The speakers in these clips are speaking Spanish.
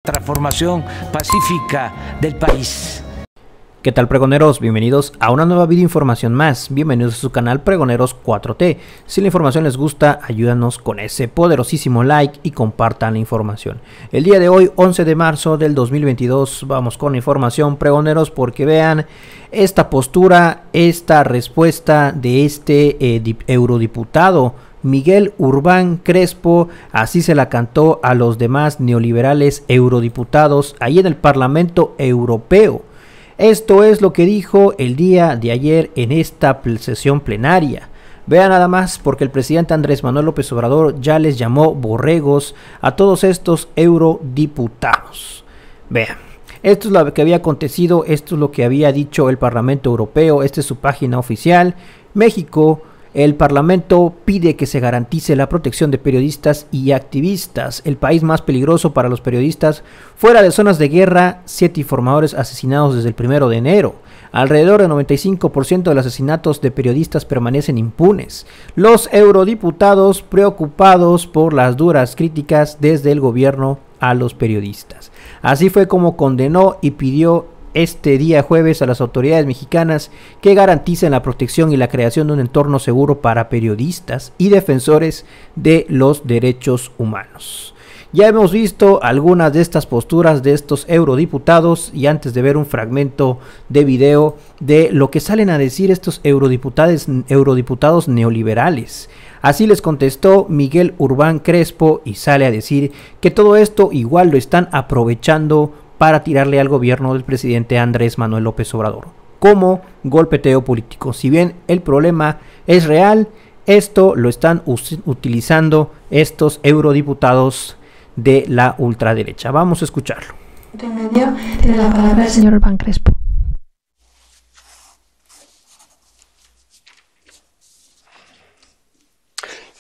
Transformación pacífica del país. ¿Qué tal, pregoneros? Bienvenidos a una nueva videoinformación más. Bienvenidos a su canal Pregoneros 4T. Si la información les gusta, ayúdanos con ese poderosísimo like y compartan la información. El día de hoy, 11 de marzo del 2022, vamos con la información, pregoneros, porque vean esta postura, esta respuesta de este eurodiputado Miguel Urbán Crespo. Así se la cantó a los demás neoliberales eurodiputados ahí en el Parlamento Europeo. Esto es lo que dijo el día de ayer en esta sesión plenaria. Vean nada más, porque el presidente Andrés Manuel López Obrador ya les llamó borregos a todos estos eurodiputados. Vean, esto es lo que había acontecido, esto es lo que había dicho el Parlamento Europeo, esta es su página oficial. México. El Parlamento pide que se garantice la protección de periodistas y activistas. El país más peligroso para los periodistas fuera de zonas de guerra, 7 informadores asesinados desde el 1 de enero. Alrededor del 95% de los asesinatos de periodistas permanecen impunes. Los eurodiputados preocupados por las duras críticas desde el gobierno a los periodistas. Así fue como condenó y pidió este día jueves a las autoridades mexicanas que garanticen la protección y la creación de un entorno seguro para periodistas y defensores de los derechos humanos. Ya hemos visto algunas de estas posturas de estos eurodiputados, y antes de ver un fragmento de video de lo que salen a decir estos eurodiputados neoliberales. Así les contestó Miguel Urbán Crespo y sale a decir que todo esto igual lo están aprovechando para tirarle al gobierno del presidente Andrés Manuel López Obrador como golpeteo político. Si bien el problema es real, esto lo están utilizando estos eurodiputados de la ultraderecha. Vamos a escucharlo. En medio tiene la palabra el señor Urbán Crespo.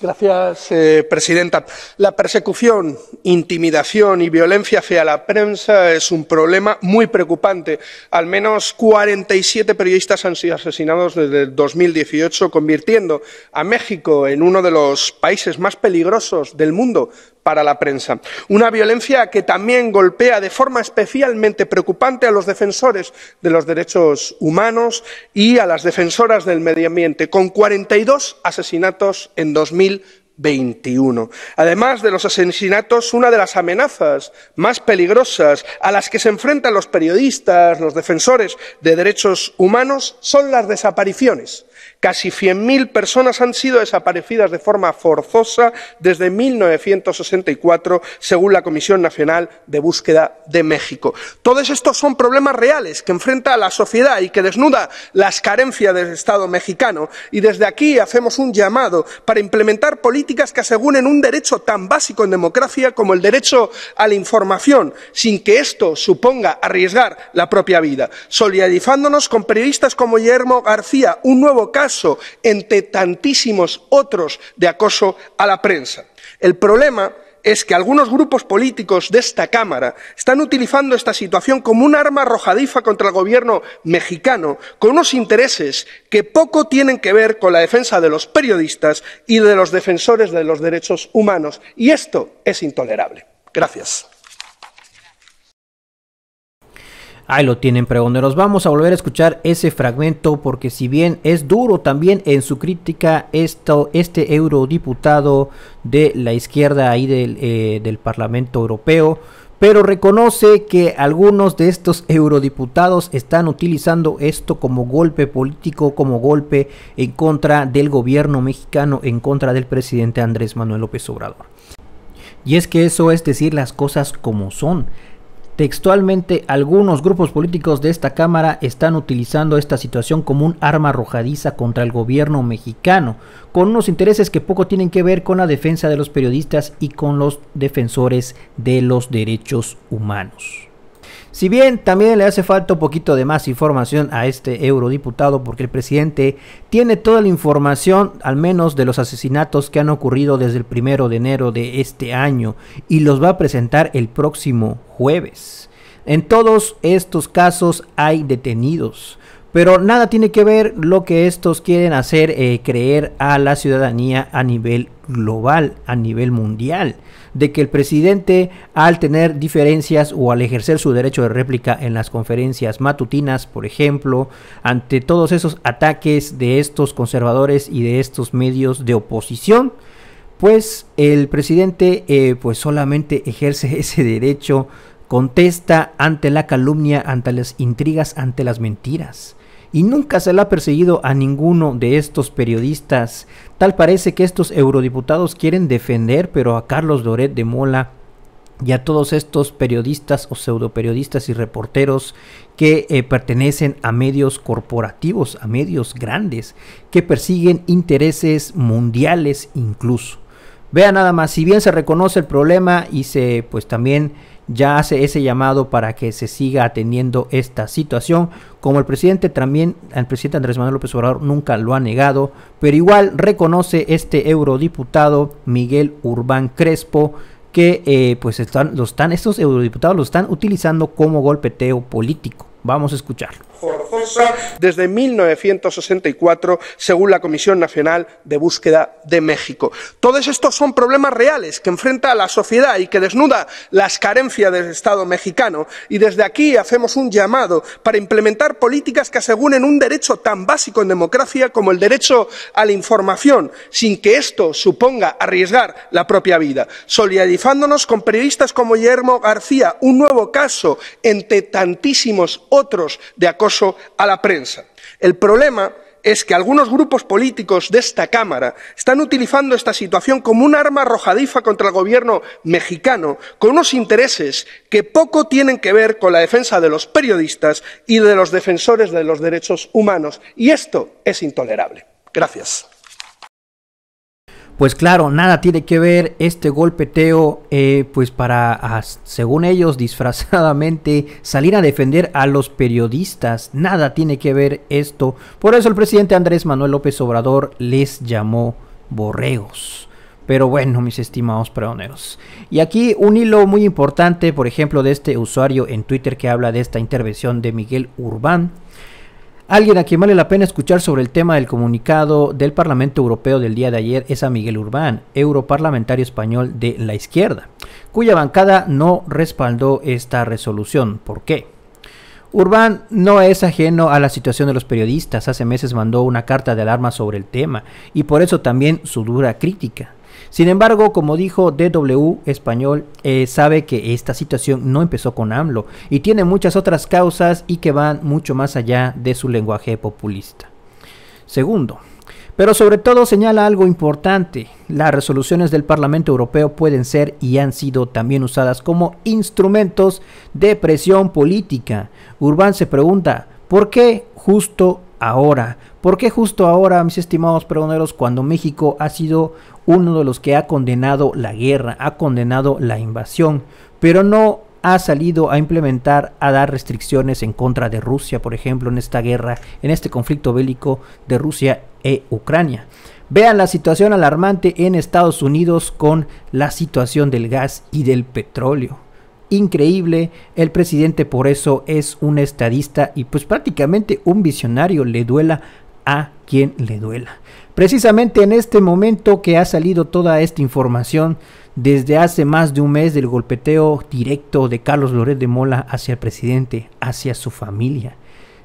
Gracias, presidenta. La persecución, intimidación y violencia hacia la prensa es un problema muy preocupante. Al menos 47 periodistas han sido asesinados desde 2018, convirtiendo a México en uno de los países más peligrosos del mundo para la prensa. Una violencia que también golpea de forma especialmente preocupante a los defensores de los derechos humanos y a las defensoras del medio ambiente, con 42 asesinatos en 2021. Además de los asesinatos, una de las amenazas más peligrosas a las que se enfrentan los periodistas, los defensores de derechos humanos, son las desapariciones. Casi 100.000 personas han sido desaparecidas de forma forzosa desde 1964, según la Comisión Nacional de Búsqueda de México. Todos estos son problemas reales que enfrenta la sociedad y que desnuda las carencias del Estado mexicano. Y desde aquí hacemos un llamado para implementar políticas que aseguren un derecho tan básico en democracia como el derecho a la información, sin que esto suponga arriesgar la propia vida. Solidarizándonos con periodistas como Guillermo García, un nuevo caso entre tantísimos otros de acoso a la prensa. El problema es que algunos grupos políticos de esta Cámara están utilizando esta situación como un arma arrojadiza contra el gobierno mexicano, con unos intereses que poco tienen que ver con la defensa de los periodistas y de los defensores de los derechos humanos. Y esto es intolerable. Gracias. Ahí lo tienen, pregoneros. Vamos a volver a escuchar ese fragmento porque si bien es duro también en su crítica este eurodiputado de la izquierda ahí del Parlamento Europeo, pero reconoce que algunos de estos eurodiputados están utilizando esto como golpe político, como golpe en contra del gobierno mexicano, en contra del presidente Andrés Manuel López Obrador. Y es que eso es decir las cosas como son. Textualmente, algunos grupos políticos de esta Cámara están utilizando esta situación como un arma arrojadiza contra el gobierno mexicano, con unos intereses que poco tienen que ver con la defensa de los periodistas y con los defensores de los derechos humanos. Si bien también le hace falta un poquito de más información a este eurodiputado, porque el presidente tiene toda la información, al menos de los asesinatos que han ocurrido desde el 1 de enero de este año, y los va a presentar el próximo jueves. En todos estos casos hay detenidos. Pero nada tiene que ver lo que estos quieren hacer creer a la ciudadanía a nivel global, a nivel mundial, de que el presidente, al tener diferencias o al ejercer su derecho de réplica en las conferencias matutinas, por ejemplo, ante todos esos ataques de estos conservadores y de estos medios de oposición, pues el presidente pues solamente ejerce ese derecho, contesta ante la calumnia, ante las intrigas, ante las mentiras. Y nunca se le ha perseguido a ninguno de estos periodistas. Tal parece que estos eurodiputados quieren defender, pero a Carlos Loret de Mola y a todos estos periodistas o pseudoperiodistas y reporteros que pertenecen a medios corporativos, a medios grandes, que persiguen intereses mundiales incluso. Vean nada más, si bien se reconoce el problema y se pues también ya hace ese llamado para que se siga atendiendo esta situación, como el presidente también, el presidente Andrés Manuel López Obrador nunca lo ha negado, pero igual reconoce este eurodiputado Miguel Urbán Crespo que pues estos eurodiputados lo están utilizando como golpeteo político. Vamos a escucharlo. Forzosa desde 1964, según la Comisión Nacional de Búsqueda de México. Todos estos son problemas reales que enfrenta a la sociedad y que desnuda las carencias del Estado mexicano. Y desde aquí hacemos un llamado para implementar políticas que aseguren un derecho tan básico en democracia como el derecho a la información, sin que esto suponga arriesgar la propia vida. Solidarizándonos con periodistas como Guillermo García, un nuevo caso entre tantísimos otros de acoso a la prensa. El problema es que algunos grupos políticos de esta Cámara están utilizando esta situación como un arma arrojadiza contra el gobierno mexicano, con unos intereses que poco tienen que ver con la defensa de los periodistas y de los defensores de los derechos humanos. Y esto es intolerable. Gracias. Pues claro, nada tiene que ver este golpeteo, pues para, según ellos, disfrazadamente salir a defender a los periodistas. Nada tiene que ver esto. Por eso el presidente Andrés Manuel López Obrador les llamó borregos. Pero bueno, mis estimados pregoneros. Y aquí un hilo muy importante, por ejemplo, de este usuario en Twitter que habla de esta intervención de Miguel Urbán. Alguien a quien vale la pena escuchar sobre el tema del comunicado del Parlamento Europeo del día de ayer es a Miguel Urbán, europarlamentario español de la izquierda, cuya bancada no respaldó esta resolución. ¿Por qué? Urbán no es ajeno a la situación de los periodistas. Hace meses mandó una carta de alarma sobre el tema y por eso también su dura crítica. Sin embargo, como dijo DW Español, sabe que esta situación no empezó con AMLO y tiene muchas otras causas y que van mucho más allá de su lenguaje populista. Segundo, pero sobre todo señala algo importante: las resoluciones del Parlamento Europeo pueden ser y han sido también usadas como instrumentos de presión política. Urbán se pregunta, ¿por qué justo ahora? ¿Por qué justo ahora, mis estimados pregoneros, cuando México ha sido uno de los que ha condenado la guerra, ha condenado la invasión, pero no ha salido a implementar, a dar restricciones en contra de Rusia, por ejemplo, en esta guerra, en este conflicto bélico de Rusia e Ucrania? Vean la situación alarmante en Estados Unidos con la situación del gas y del petróleo. Increíble. El presidente por eso es un estadista y pues prácticamente un visionario, le duela a quien le duela. Precisamente en este momento que ha salido toda esta información desde hace más de un mes del golpeteo directo de Carlos Loret de Mola hacia el presidente, hacia su familia.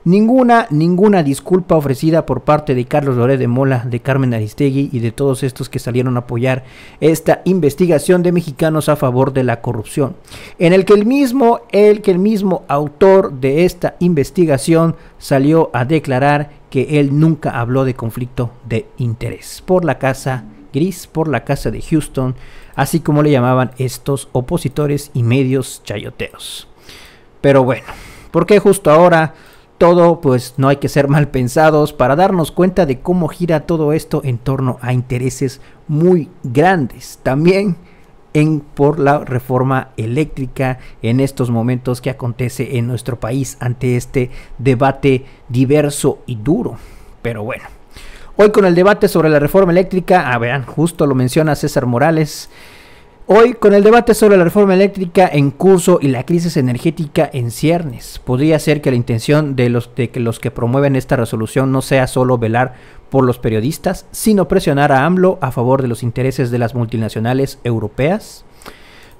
Ninguna disculpa ofrecida por parte de Carlos Loret de Mola, de Carmen Aristegui y de todos estos que salieron a apoyar esta investigación de mexicanos a favor de la corrupción, en el que el mismo autor de esta investigación salió a declarar que él nunca habló de conflicto de interés por la Casa Gris, por la Casa de Houston, así como le llamaban estos opositores y medios chayoteros. Pero bueno, ¿por qué justo ahora? Todo, pues no hay que ser mal pensados para darnos cuenta de cómo gira todo esto en torno a intereses muy grandes. También por la reforma eléctrica en estos momentos que acontece en nuestro país ante este debate diverso y duro. Pero bueno, hoy con el debate sobre la reforma eléctrica, vean, justo lo menciona César Morales. Hoy, con el debate sobre la reforma eléctrica en curso y la crisis energética en ciernes, podría ser que la intención de los que promueven esta resolución no sea solo velar por los periodistas, sino presionar a AMLO a favor de los intereses de las multinacionales europeas.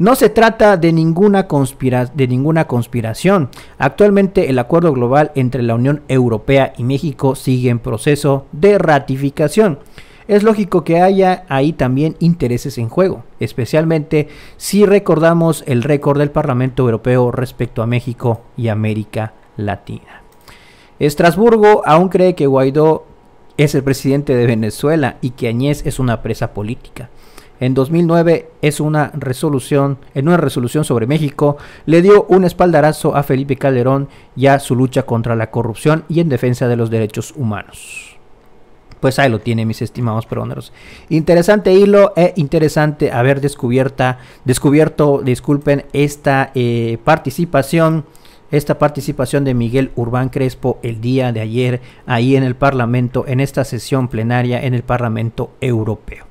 No se trata de ninguna conspiración. Actualmente el acuerdo global entre la Unión Europea y México sigue en proceso de ratificación. Es lógico que haya ahí también intereses en juego, especialmente si recordamos el récord del Parlamento Europeo respecto a México y América Latina. Estrasburgo aún cree que Guaidó es el presidente de Venezuela y que Añez es una presa política. En 2009, en una resolución sobre México, le dio un espaldarazo a Felipe Calderón y a su lucha contra la corrupción y en defensa de los derechos humanos. Pues ahí lo tiene, mis estimados pregoneros. Interesante hilo interesante haber descubierto, esta participación de Miguel Urbán Crespo el día de ayer ahí en el Parlamento, en esta sesión plenaria en el Parlamento Europeo.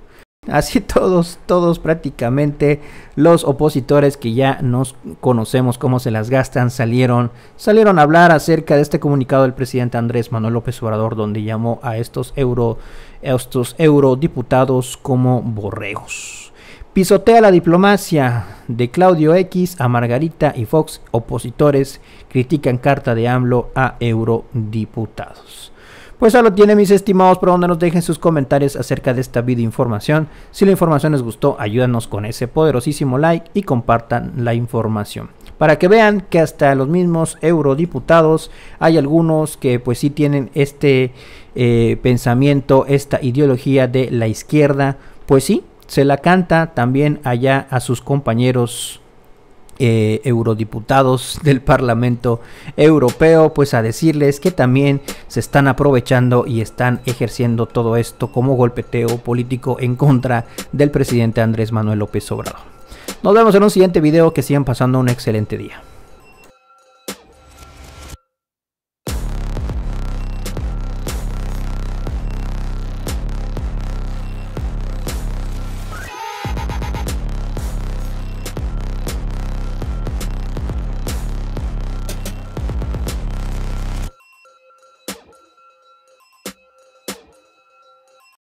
Así todos prácticamente los opositores que ya nos conocemos cómo se las gastan salieron a hablar acerca de este comunicado del presidente Andrés Manuel López Obrador, donde llamó a estos eurodiputados como borregos. Pisotea la diplomacia de Claudio X a Margarita y Fox. Opositores critican carta de AMLO a eurodiputados. Pues ya lo tiene, mis estimados, por donde nos dejen sus comentarios acerca de esta video información. Si la información les gustó, ayúdanos con ese poderosísimo like y compartan la información. Para que vean que hasta los mismos eurodiputados hay algunos que pues sí tienen este pensamiento, esta ideología de la izquierda. Pues sí, se la canta también allá a sus compañeros eurodiputados del Parlamento Europeo, pues a decirles que también se están aprovechando y están ejerciendo todo esto como golpeteo político en contra del presidente Andrés Manuel López Obrador. Nos vemos en un siguiente video, que sigan pasando un excelente día.